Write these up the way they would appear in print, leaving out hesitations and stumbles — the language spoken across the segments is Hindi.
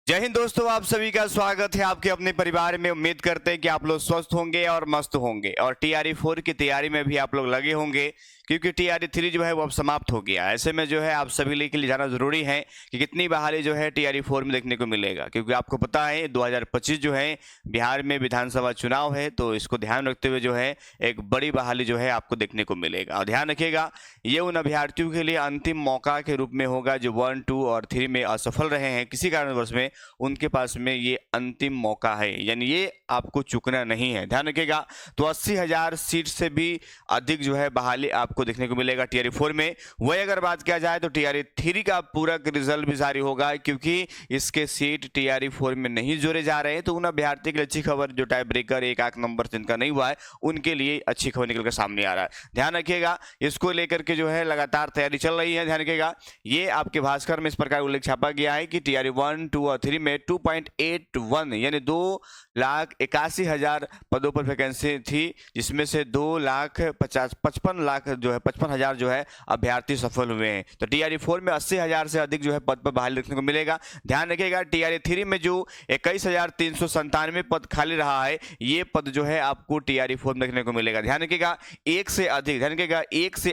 जय हिंद दोस्तों, आप सभी का स्वागत है आपके अपने परिवार में। उम्मीद करते हैं कि आप लोग स्वस्थ होंगे और मस्त होंगे और टीआरई 4 की तैयारी में भी आप लोग लगे होंगे, क्योंकि टीआरई 3 जो है वो अब समाप्त हो गया। ऐसे में जो है आप सभी के लिए जाना जरूरी है कि कितनी बहाली जो है टीआरई 4 में देखने को मिलेगा, क्योंकि आपको पता है 2025 जो है बिहार में विधानसभा चुनाव है, तो इसको ध्यान रखते हुए जो है एक बड़ी बहाली जो है आपको देखने को मिलेगा। और ध्यान रखिएगा, ये उन अभ्यर्थियों के लिए अंतिम मौका के रूप में होगा जो 1, 2 और 3 में असफल रहे हैं किसी कारणवश में। उनके पास में ये अंतिम मौका है, यानी ये आपको चूकना नहीं है। ध्यान रखिएगा, तो 80,000 सीट से भी अधिक जो है बहाली आपको देखने को मिलेगा टीआरई 4 में। वही अगर बात किया जाए तो टीआरई 3 का पूरा रिजल्ट भी जारी होगा, क्योंकि इसके सीट टीआरई 4 में नहीं जोड़े जा रहे हैं। तो उन अभ्यर्थी के लिए अच्छी खबर, जो टाई ब्रेकर 1 आंक नंबर जिनका नहीं हुआ है, उनके लिए अच्छी खबर निकल कर सामने आ रहा है। ध्यान रखिएगा, इसको लेकर के जो है लगातार तैयारी चल रही है। ध्यान रखिएगा, ये आपके भास्कर में इस प्रकार उल्लेख छापा गया है कि टीआरई 1, 2 और 3 में 2.81 यानी 2,81,000 पदों पर वैकेंसी थी, जिसमें से 2,55,000 जो है अभ्यर्थी सफल हुए हैं। तो टीआरई 4 में 80,000 से अधिक जो है पद पर बहाली देखने को मिलेगा। ध्यान रखिएगा, टीआरई 3 में जो 21,397 पद खाली रहा है, ये पद जो है आपको टीआरई 4 में देखने को मिलेगा। ध्यान रखिएगा, एक से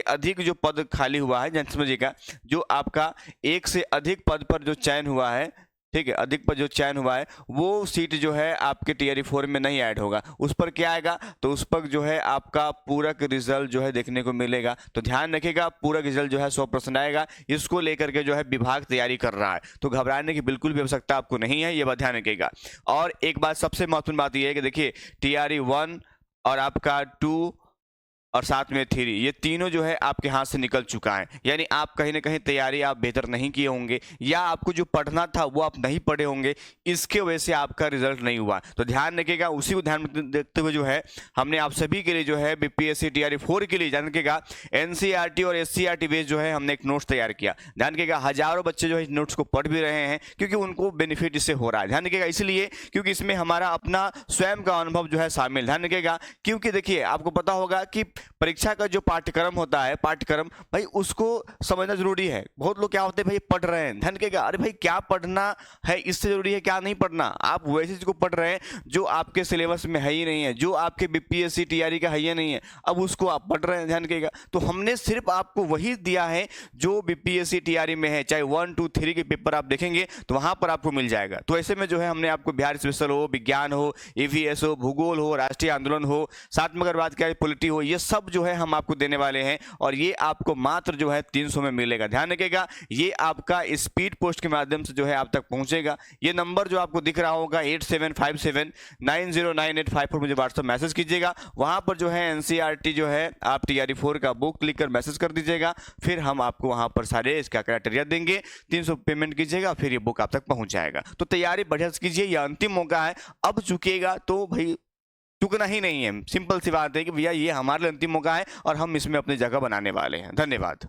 अधिक जो पद खाली हुआ है, जान समझिएगा, जो आपका एक से अधिक पद पर जो चयन हुआ है, ठीक है, अधिक पर जो चयन हुआ है, वो सीट जो है आपके टीआरई 4 में नहीं ऐड होगा। उस पर क्या आएगा, तो उस पर जो है आपका पूरक रिजल्ट जो है देखने को मिलेगा। तो ध्यान रखिएगा, पूरक रिजल्ट जो है 100% आएगा। इसको लेकर के जो है विभाग तैयारी कर रहा है, तो घबराने की बिल्कुल भी आवश्यकता आपको नहीं है, ये बात ध्यान रखिएगा। और एक बात, सबसे महत्वपूर्ण बात यह है कि देखिए, टीआरई 1 और आपका 2 और साथ में 3, ये तीनों जो है आपके हाथ से निकल चुका है। यानी आप कहीं ना कहीं तैयारी आप बेहतर नहीं किए होंगे, या आपको जो पढ़ना था वो आप नहीं पढ़े होंगे, इसके वजह से आपका रिजल्ट नहीं हुआ। तो ध्यान रखिएगा, उसी को ध्यान में देखते हुए जो है हमने आप सभी के लिए जो है बीपीएससी टीआरई 4 के लिए ध्यान रखिएगा, एनसीईआरटी और एससीईआरटी बेस्ड जो है हमने एक नोट्स तैयार किया। ध्यान रखिएगा, हजारों बच्चे जो है इस नोट्स को पढ़ भी रहे हैं, क्योंकि उनको बेनिफिट इससे हो रहा है। ध्यान रखिएगा, इसलिए क्योंकि इसमें हमारा अपना स्वयं का अनुभव जो है शामिल। ध्यान रखिएगा, क्योंकि देखिए आपको पता होगा कि परीक्षा का जो पाठ्यक्रम होता है, पाठ्यक्रम भाई उसको समझना जरूरी है। बहुत लोग क्या होते हैं, भाई पढ़ रहे हैं, ध्यान रखिएगा, अरे भाई क्या पढ़ना है, इससे जरूरी है क्या नहीं पढ़ना। आप वैसे चीज को पढ़ रहे हैं जो आपके सिलेबस में है ही नहीं है, जो आपके बीपीएससी टीआरई का है ही नहीं है, अब उसको आप पढ़ रहे हैं। ध्यान रखिएगा, तो हमने सिर्फ आपको वही दिया है जो बीपीएससी टीआरई में है, चाहे 1, 2, 3 के पेपर आप देखेंगे तो वहां पर आपको मिल जाएगा। तो ऐसे में जो है हमने आपको बिहार स्पेशल हो, विज्ञान हो, ईवीएस हो, भूगोल हो, राष्ट्रीय आंदोलन हो, साथ में अगर बात करें पॉलिटी हो, ये सब जो है हम आपको देने वाले हैं, और ये आपको मात्र जो है 300 में मिलेगा। ध्यान रखिएगा, ये आपका स्पीड पोस्ट के माध्यम से जो है आप तक पहुंचेगा। ये नंबर जो आपको दिख रहा होगा 8757909854 पर मुझे व्हाट्सएप मैसेज कीजिएगा। वहां पर जो है एनसीईआरटी जो है आप टीआरई 4 का बुक क्लिक कर मैसेज कर दीजिएगा, फिर हम आपको वहां पर सारे इसका क्राइटेरिया देंगे, 300 पेमेंट कीजिएगा, फिर ये बुक आप तक पहुंच जाएगा। तो तैयारी बढ़िया से कीजिए, ये अंतिम मौका है। अब चुकिएगा तो भाई चुकना ही नहीं है। सिंपल सी बात है कि भैया ये हमारे लिए अंतिम मौका है और हम इसमें अपनी जगह बनाने वाले हैं। धन्यवाद।